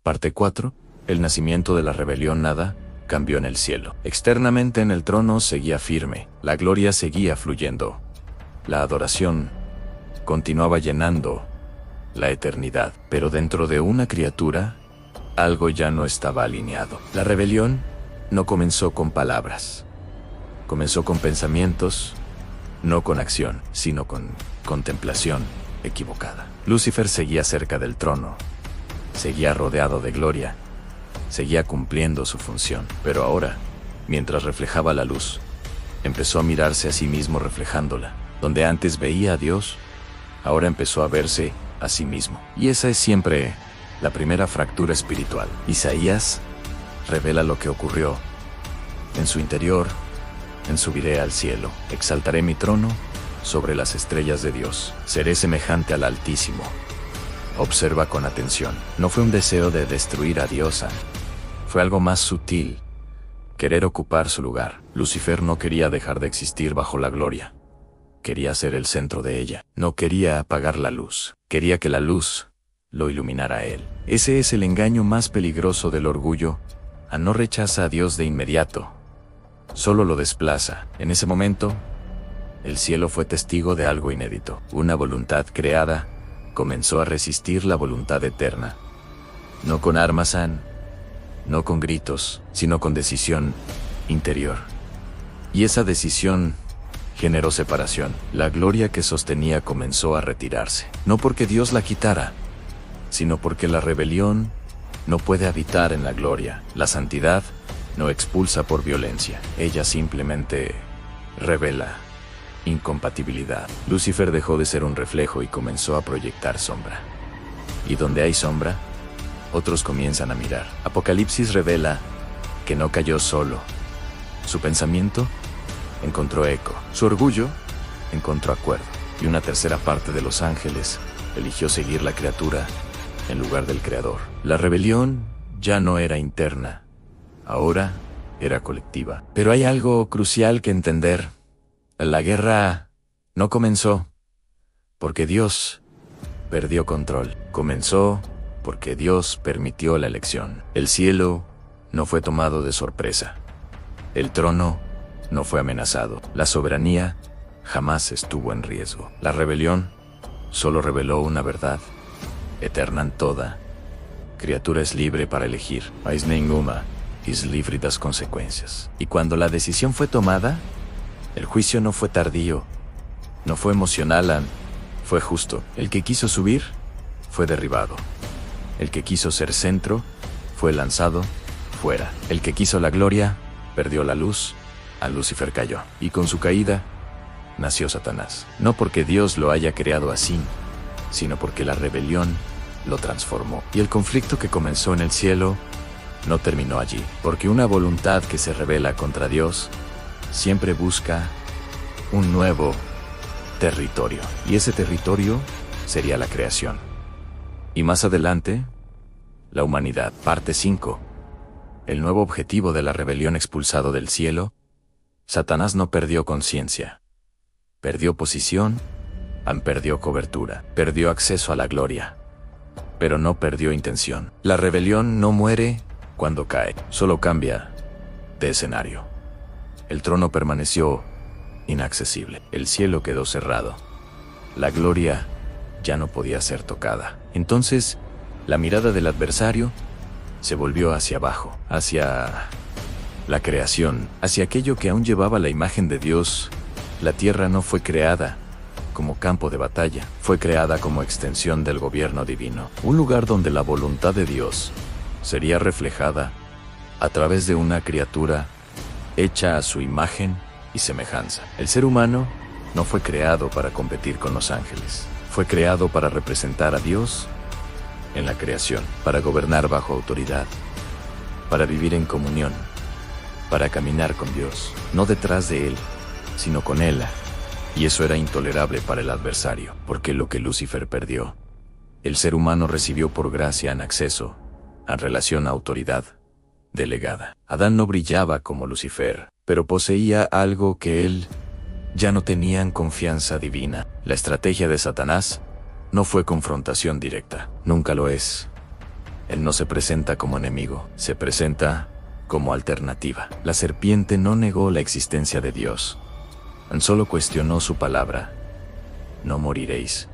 Parte 4. El nacimiento de la rebelión. Nada cambió en el cielo. Externamente en el trono seguía firme, la gloria seguía fluyendo. La adoración continuaba llenando la eternidad, pero dentro de una criatura, algo ya no estaba alineado. La rebelión no comenzó con palabras, comenzó con pensamientos, no con acción, sino con contemplación equivocada. Lucifer seguía cerca del trono, seguía rodeado de gloria, seguía cumpliendo su función, pero ahora, mientras reflejaba la luz, empezó a mirarse a sí mismo reflejándola. Donde antes veía a Dios, ahora empezó a verse a sí mismo. Y esa es siempre la primera fractura espiritual. Isaías revela lo que ocurrió en su interior. En subiré al cielo, exaltaré mi trono sobre las estrellas de Dios. Seré semejante al Altísimo. Observa con atención. No fue un deseo de destruir a Dios, fue algo más sutil. Querer ocupar su lugar. Lucifer no quería dejar de existir bajo la gloria. Quería ser el centro de ella. No quería apagar la luz. Quería que la luz lo iluminara a él. Ese es el engaño más peligroso del orgullo. No rechaza a Dios de inmediato, solo lo desplaza. En ese momento, el cielo fue testigo de algo inédito. Una voluntad creada comenzó a resistir la voluntad eterna. No con armas, no con gritos, sino con decisión interior. Y esa decisión generó separación. La gloria que sostenía comenzó a retirarse. No porque Dios la quitara, sino porque la rebelión no puede habitar en la gloria. La santidad no expulsa por violencia. Ella simplemente revela incompatibilidad. Lucifer dejó de ser un reflejo y comenzó a proyectar sombra. Y donde hay sombra, otros comienzan a mirar. Apocalipsis revela que no cayó solo. Su pensamiento encontró eco. Su orgullo encontró acuerdo. Y una tercera parte de los ángeles eligió seguir la criatura en lugar del Creador. La rebelión ya no era interna, ahora era colectiva. Pero hay algo crucial que entender. La guerra no comenzó porque Dios perdió control. Comenzó porque Dios permitió la elección. El cielo no fue tomado de sorpresa. El trono no fue amenazado. La soberanía jamás estuvo en riesgo. La rebelión solo reveló una verdad eterna en toda criatura es libre para elegir. Mas ninguna es libre de las consecuencias. Y cuando la decisión fue tomada, el juicio no fue tardío, no fue emocional, fue justo. El que quiso subir fue derribado. El que quiso ser centro fue lanzado fuera. El que quiso la gloria perdió la luz. A Lucifer cayó. Y con su caída nació Satanás. No porque Dios lo haya creado así, sino porque la rebelión lo transformó. Y el conflicto que comenzó en el cielo no terminó allí, porque una voluntad que se rebela contra Dios siempre busca un nuevo territorio. Y ese territorio sería la creación. Y más adelante, la humanidad. Parte 5. El nuevo objetivo de la rebelión. Expulsado del cielo, Satanás no perdió conciencia. Perdió posición, perdió cobertura, perdió acceso a la gloria, pero no perdió intención. La rebelión no muere cuando cae, solo cambia de escenario. El trono permaneció inaccesible, el cielo quedó cerrado, la gloria ya no podía ser tocada. Entonces, la mirada del adversario se volvió hacia abajo, hacia la creación, hacia aquello que aún llevaba la imagen de Dios. La tierra no fue creada como campo de batalla, fue creada como extensión del gobierno divino, un lugar donde la voluntad de Dios sería reflejada a través de una criatura hecha a su imagen y semejanza. El ser humano no fue creado para competir con los ángeles, fue creado para representar a Dios en la creación, para gobernar bajo autoridad, para vivir en comunión, para caminar con Dios, no detrás de Él, sino con Él. Y eso era intolerable para el adversario, porque lo que Lucifer perdió, el ser humano recibió por gracia en acceso en relación a autoridad delegada. Adán no brillaba como Lucifer, pero poseía algo que él ya no tenía en confianza divina. La estrategia de Satanás no fue confrontación directa, nunca lo es. Él no se presenta como enemigo, se presenta como alternativa. La serpiente no negó la existencia de Dios, tan solo cuestionó su palabra: no moriréis.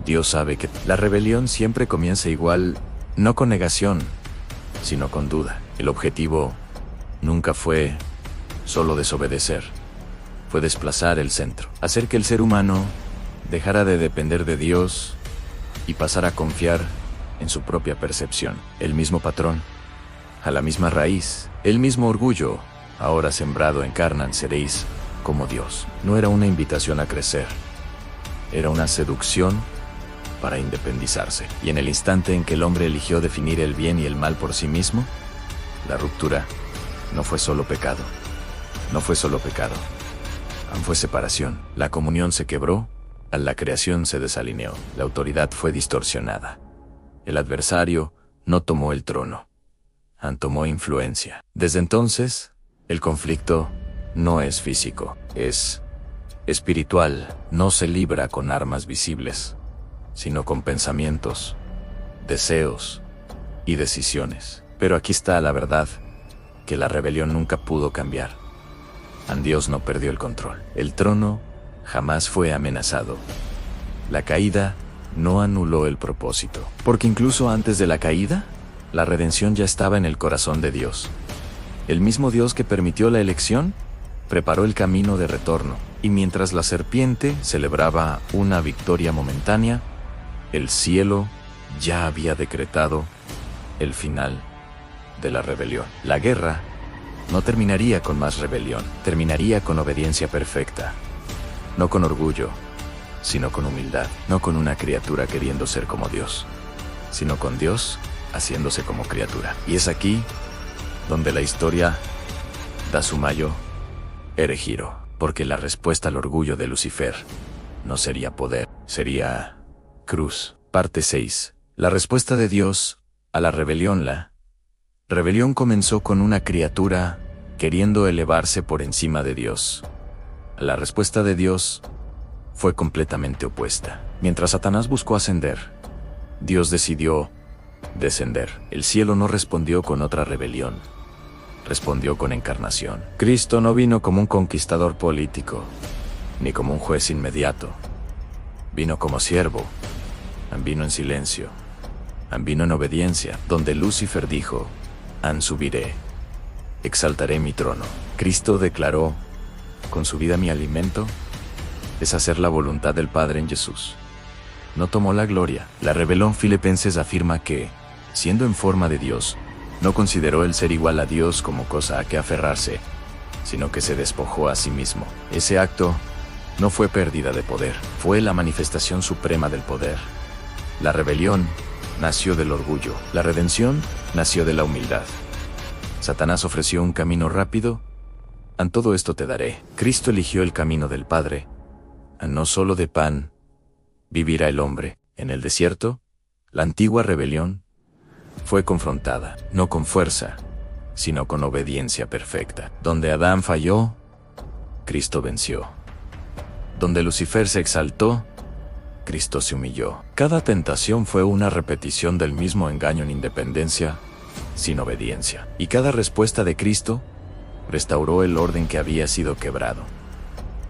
Dios sabe que la rebelión siempre comienza igual, no con negación, sino con duda. El objetivo nunca fue solo desobedecer, fue desplazar el centro, hacer que el ser humano dejara de depender de Dios y pasara a confiar en su propia percepción. El mismo patrón, a la misma raíz, el mismo orgullo, ahora sembrado encarnan: seréis como Dios. No era una invitación a crecer, era una seducción para independizarse. Y en el instante en que el hombre eligió definir el bien y el mal por sí mismo, la ruptura no fue solo pecado, no fue solo pecado, fue separación. La comunión se quebró, la creación se desalineó, la autoridad fue distorsionada. El adversario no tomó el trono, tomó influencia. Desde entonces, el conflicto no es físico, es espiritual. No se libra con armas visibles, sino con pensamientos, deseos y decisiones. Pero aquí está la verdad, que la rebelión nunca pudo cambiar. Dios no perdió el control. El trono jamás fue amenazado. La caída no anuló el propósito, porque incluso antes de la caída, la redención ya estaba en el corazón de Dios. El mismo Dios que permitió la elección, preparó el camino de retorno, y mientras la serpiente celebraba una victoria momentánea, el cielo ya había decretado el final de la rebelión. La guerra no terminaría con más rebelión, terminaría con obediencia perfecta, no con orgullo, sino con humildad, no con una criatura queriendo ser como Dios, sino con Dios haciéndose como criatura. Y es aquí donde la historia da su mayor giro, porque la respuesta al orgullo de Lucifer no sería poder, sería cruz. Parte 6. La respuesta de Dios a la rebelión. La rebelión comenzó con una criatura queriendo elevarse por encima de Dios. La respuesta de Dios fue completamente opuesta. Mientras Satanás buscó ascender, Dios decidió descender. El cielo no respondió con otra rebelión, respondió con encarnación. Cristo no vino como un conquistador político, ni como un juez inmediato. Vino como siervo, vino en silencio, vino en obediencia, donde Lucifer dijo: subiré, exaltaré mi trono. Cristo declaró: con su vida mi alimento es hacer la voluntad del Padre en Jesús. No tomó la gloria. La rebelión Filipenses afirma que, siendo en forma de Dios, no consideró el ser igual a Dios como cosa a que aferrarse, sino que se despojó a sí mismo. Ese acto no fue pérdida de poder, fue la manifestación suprema del poder. La rebelión nació del orgullo, la redención nació de la humildad. Satanás ofreció un camino rápido: todo esto te daré. Cristo eligió el camino del Padre: no solo de pan vivirá el hombre. En el desierto, la antigua rebelión fue confrontada, no con fuerza, sino con obediencia perfecta. Donde Adán falló, Cristo venció. Donde Lucifer se exaltó, Cristo se humilló. Cada tentación fue una repetición del mismo engaño en independencia, sin obediencia. Y cada respuesta de Cristo restauró el orden que había sido quebrado.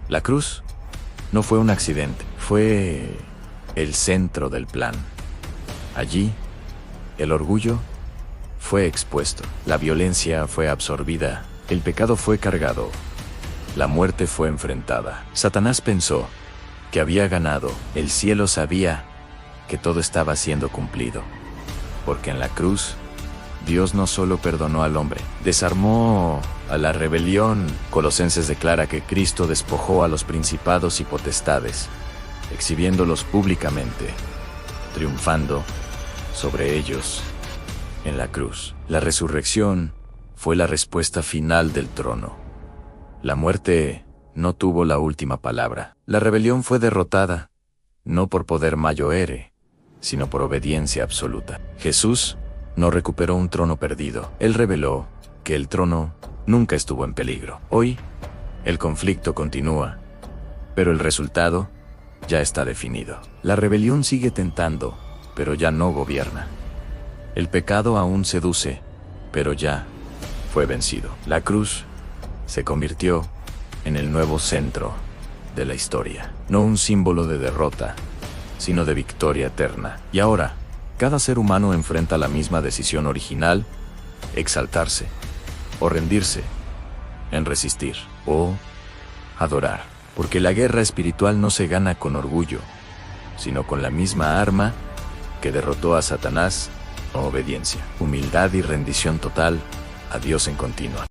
La cruz no fue un accidente, fue el centro del plan. Allí, el orgullo fue expuesto, la violencia fue absorbida, el pecado fue cargado, la muerte fue enfrentada. Satanás pensó que había ganado. El cielo sabía que todo estaba siendo cumplido, porque en la cruz Dios no solo perdonó al hombre, desarmó a la rebelión. Colosenses declara que Cristo despojó a los principados y potestades, exhibiéndolos públicamente, triunfando sobre ellos en la cruz. La resurrección fue la respuesta final del trono. La muerte no tuvo la última palabra. La rebelión fue derrotada, no por poder mayor, sino por obediencia absoluta. Jesús no recuperó un trono perdido. Él reveló que el trono nunca estuvo en peligro. Hoy, el conflicto continúa, pero el resultado ya está definido. La rebelión sigue tentando, pero ya no gobierna. El pecado aún seduce, pero ya fue vencido. La cruz se convirtió en el nuevo centro de la historia. No un símbolo de derrota, sino de victoria eterna. Y ahora, cada ser humano enfrenta la misma decisión original: exaltarse o rendirse, en resistir o adorar. Porque la guerra espiritual no se gana con orgullo, sino con la misma arma que derrotó a Satanás: obediencia, humildad y rendición total a Dios en continua.